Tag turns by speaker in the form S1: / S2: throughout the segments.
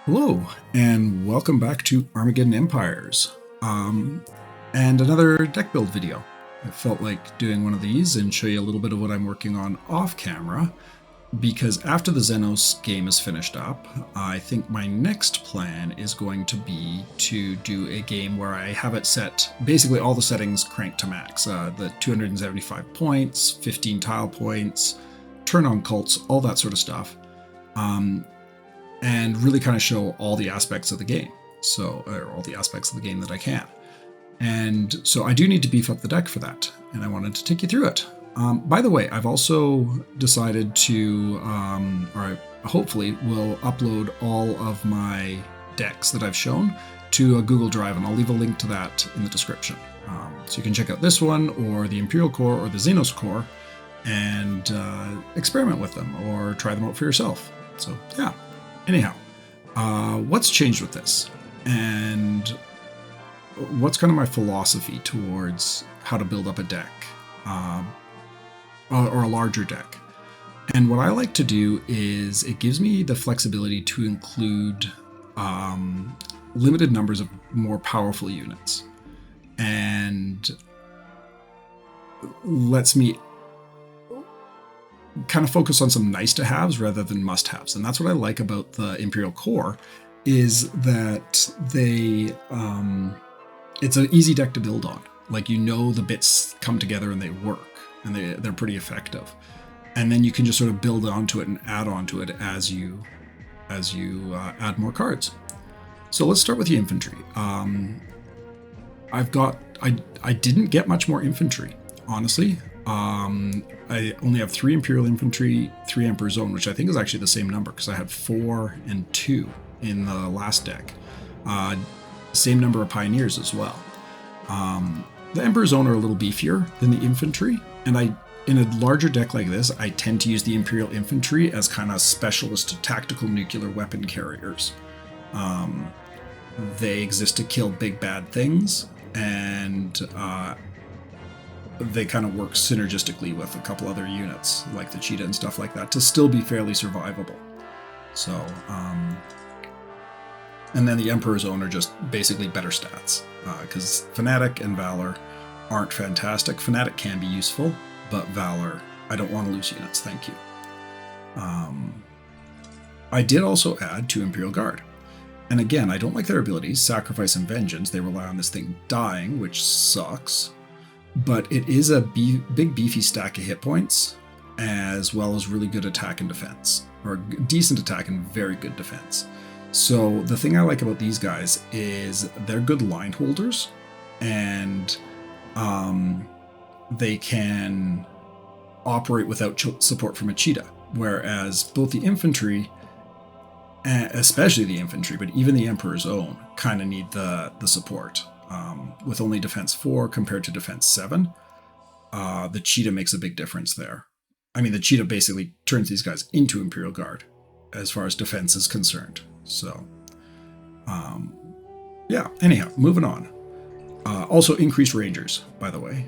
S1: Hello, and welcome back to Armageddon Empires, and another deck build video. I felt like doing one of these and show you a little bit of what I'm working on off camera, because after the Xenos game is finished up, I think my next plan is going to be to do a game where I have it set, basically all the settings cranked to max, the 275 points, 15 tile points, turn on cults, all that sort of stuff. And really kind of show all the aspects of the game. Or all the aspects of the game that I can. And so I do need to beef up the deck for that, and I wanted to take you through it. By the way, I've also decided to, or I hopefully will upload all of my decks that I've shown to a Google Drive, and I'll leave a link to that in the description. So you can check out this one, or the Imperial Core, or the Xenos Core, and experiment with them, or try them out for yourself. So yeah. Anyhow, what's changed with this? And what's kind of my philosophy towards how to build up a deck, or a larger deck? And what I like to do is it gives me the flexibility to include limited numbers of more powerful units, and lets me kind of focus on some nice to haves rather than must haves. And that's what I like about the Imperial Core, is that they it's an easy deck to build on. Like, you know, the bits come together and they work, and they're pretty effective. And then you can just sort of build onto it and add onto it as you add more cards. So let's start with the infantry. I didn't get much more infantry, honestly. I only have 3 Imperial Infantry, 3 Emperor's Own, which I think is actually the same number because I had 4 and 2 in the last deck. Same number of Pioneers as well. The Emperor's Own are a little beefier than the infantry, and in a larger deck like this, I tend to use the Imperial Infantry as kind of specialist tactical nuclear weapon carriers. They exist to kill big bad things, and they kind of work synergistically with a couple other units, like the Cheetah and stuff like that, to still be fairly survivable. So, and then the Emperor's Own are just basically better stats, because Fanatic and Valor aren't fantastic. Fanatic can be useful, but Valor, I don't want to lose units, thank you. I did also add 2 Imperial Guard. And again, I don't like their abilities, Sacrifice and Vengeance. They rely on this thing dying, which sucks. But it is a big beefy stack of hit points, as well as really good attack and defense, or decent attack and very good defense. So the thing I like about these guys is they're good line holders, and they can operate without support from a Cheetah, whereas both the infantry, especially the infantry, but even the Emperor's Own, kind of need the support. With only defense 4 compared to defense 7, the Cheetah makes a big difference there. I mean, the Cheetah basically turns these guys into Imperial Guard as far as defense is concerned. So, yeah, anyhow, moving on. Also increased Rangers, by the way,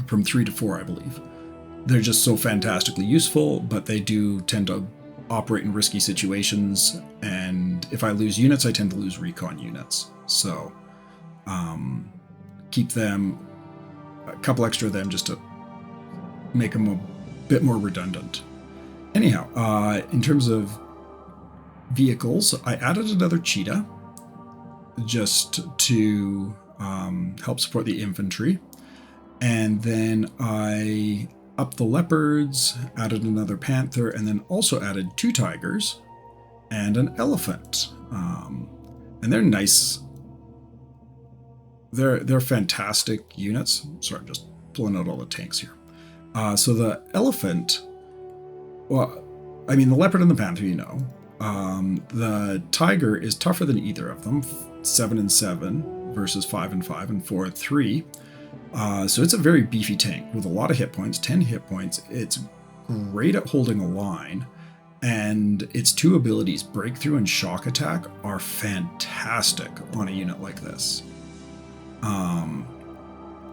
S1: from 3 to 4, I believe. They're just so fantastically useful, but they do tend to operate in risky situations, and if I lose units, I tend to lose recon units. So keep them, a couple extra of them, just to make them a bit more redundant. Anyhow, in terms of vehicles, I added another Cheetah just to help support the infantry, and then I upped the Leopards, added another Panther, and then also added 2 Tigers and an Elephant. And they're nice. They're fantastic units. Sorry, I'm just pulling out all the tanks here. So the Elephant, well, I mean, the Leopard and the Panther, you know. The Tiger is tougher than either of them, 7 and 7 versus 5 and 5 and 4 and 3. So it's a very beefy tank with a lot of hit points, 10 hit points. It's great at holding a line, and its 2 abilities, Breakthrough and Shock Attack, are fantastic on a unit like this.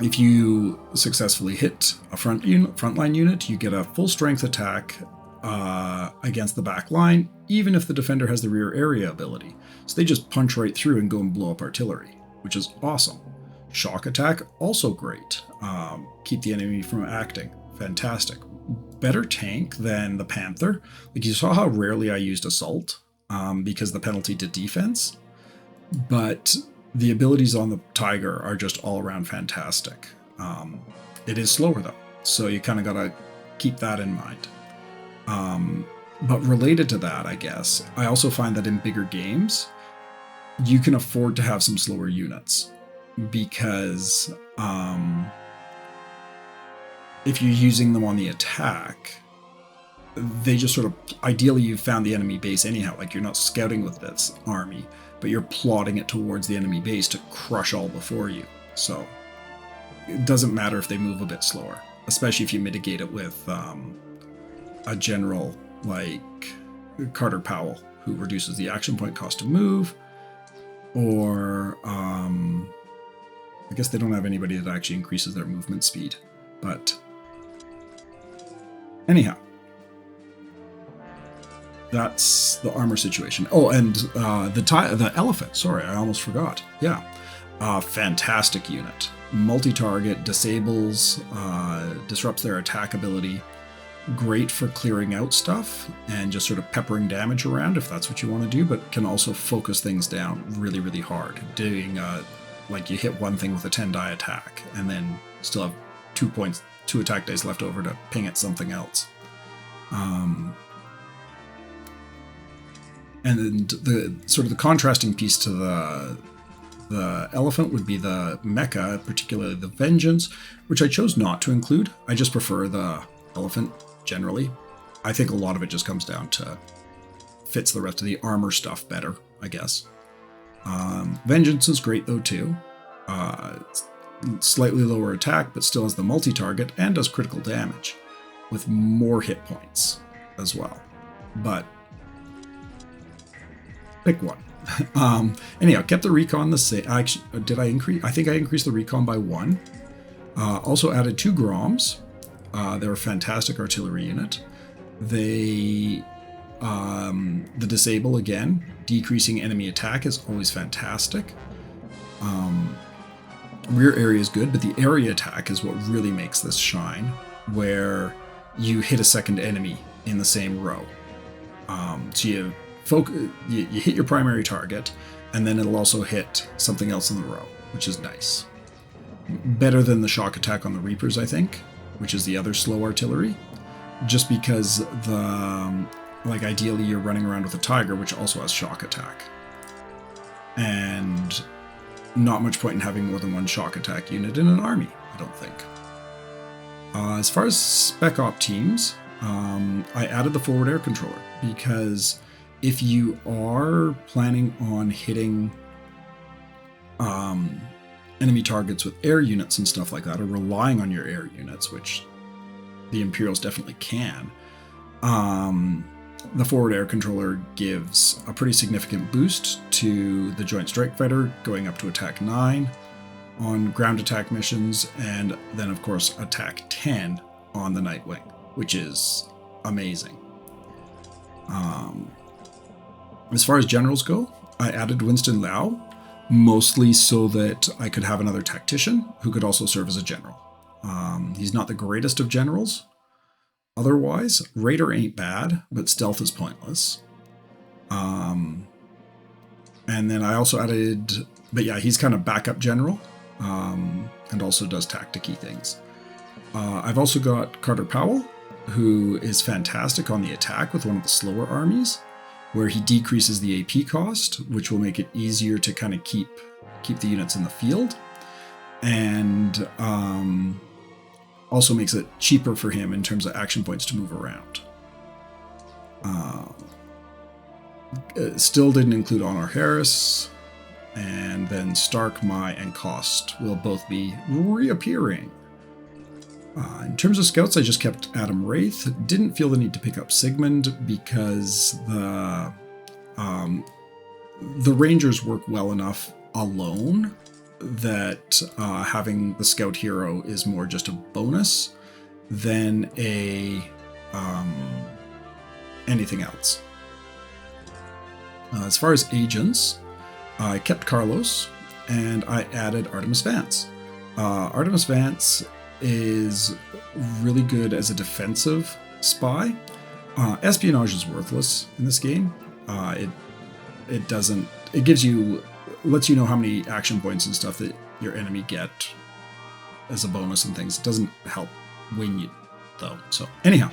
S1: If you successfully hit a frontline unit, you get a full strength attack against the back line, even if the defender has the rear area ability. So they just punch right through and go and blow up artillery, which is awesome. Shock attack, also great. Keep the enemy from acting. Fantastic. Better tank than the Panther. Like, you saw how rarely I used assault because the penalty to defense, but the abilities on the Tiger are just all around fantastic. It is slower though, so you kind of got to keep that in mind. But related to that, I guess, I also find that in bigger games, you can afford to have some slower units because if you're using them on the attack, they just sort of, ideally you've found the enemy base anyhow, like you're not scouting with this army, but you're plotting it towards the enemy base to crush all before you. So it doesn't matter if they move a bit slower, especially if you mitigate it with a general like Carter Powell, who reduces the action point cost to move, or I guess they don't have anybody that actually increases their movement speed, but anyhow, that's the armor situation. Oh, and the elephant. Sorry, I almost forgot. Yeah, fantastic unit. Multi-target, disables, disrupts their attack ability. Great for clearing out stuff and just sort of peppering damage around if that's what you want to do, but can also focus things down really, really hard. Doing like you hit one thing with a 10 die attack and then still have 2 attack dice left over to ping at something else. And the sort of the contrasting piece to the elephant would be the mecha, particularly the Vengeance, which I chose not to include. I just prefer the elephant generally. I think a lot of it just comes down to fits the rest of the armor stuff better, I guess. Vengeance is great though too. Slightly lower attack, but still has the multi-target and does critical damage with more hit points as well. But pick one. Anyhow, kept the recon the same. Did I increase? I think I increased the recon by 1. Also added 2 Groms. They're a fantastic artillery unit. The disable again, decreasing enemy attack is always fantastic. Rear area is good, but the area attack is what really makes this shine, where you hit a second enemy in the same row. So you hit your primary target, and then it'll also hit something else in the row, which is nice. Better than the shock attack on the Reapers, I think, which is the other slow artillery, just because ideally you're running around with a Tiger, which also has shock attack. And not much point in having more than one shock attack unit in an army, I don't think. As far as spec op teams, I added the forward air controller because if you are planning on hitting enemy targets with air units and stuff like that, or relying on your air units, which the Imperials definitely can, the forward air controller gives a pretty significant boost to the Joint Strike Fighter, going up to attack 9 on ground attack missions, and then of course attack 10 on the Nightwing, which is amazing. As far as generals go, I added Winston Lau, mostly so that I could have another tactician who could also serve as a general. He's not the greatest of generals. Otherwise, Raider ain't bad, but stealth is pointless. And then I also added, but yeah, he's kind of backup general, and also does tactic-y things. I've also got Carter Powell, who is fantastic on the attack with one of the slower armies, where he decreases the AP cost, which will make it easier to kind of keep the units in the field, and also makes it cheaper for him in terms of action points to move around. Still didn't include Honor Harris, and then Stark, Mai, and Cost will both be reappearing. In terms of scouts, I just kept Adam Wraith. Didn't feel the need to pick up Sigmund because the Rangers work well enough alone that having the scout hero is more just a bonus than a anything else. As far as agents, I kept Carlos and I added Artemis Vance. Artemis Vance is really good as a defensive spy. Espionage is worthless in this game. It doesn't. It lets you know how many action points and stuff that your enemy get as a bonus and things. It doesn't help win you though. So anyhow,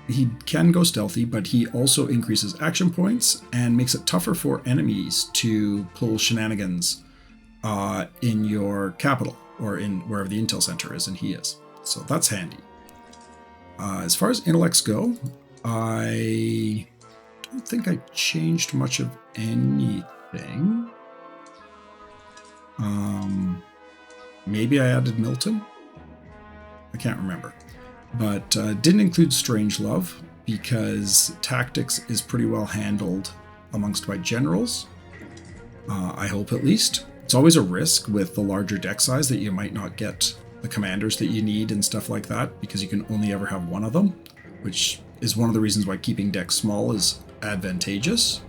S1: he can go stealthy, but he also increases action points and makes it tougher for enemies to pull shenanigans in your capital or in wherever the intel center is, and he is. So that's handy. As far as intellects go, I don't think I changed much of anything. Maybe I added Milton? I can't remember. But didn't include Strangelove because tactics is pretty well handled amongst my generals. I hope at least. It's always a risk with the larger deck size that you might not get the commanders that you need and stuff like that because you can only ever have one of them, which is one of the reasons why keeping decks small is advantageous.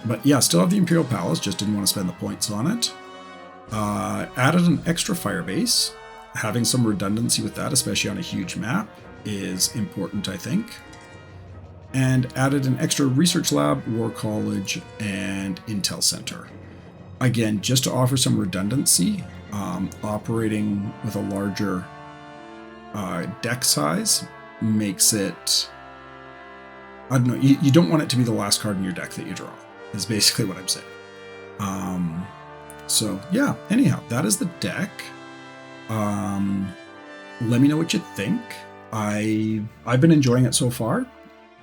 S1: But yeah, still have the Imperial Palace, just didn't want to spend the points on it. Added an extra firebase. Having some redundancy with that, especially on a huge map, is important, I think. And added an extra research lab, war college, and intel center. Again, just to offer some redundancy, operating with a larger deck size makes it... I don't know, you don't want it to be the last card in your deck that you draw, is basically what I'm saying. So yeah, anyhow, that is the deck. Let me know what you think. I've been enjoying it so far,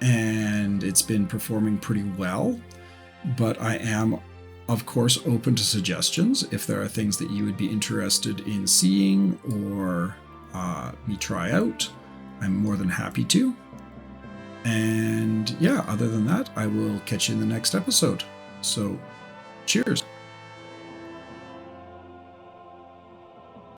S1: and it's been performing pretty well, but I am, of course, open to suggestions. If there are things that you would be interested in seeing or me try out, I'm more than happy to. And yeah, other than that, I will catch you in the next episode. So, cheers.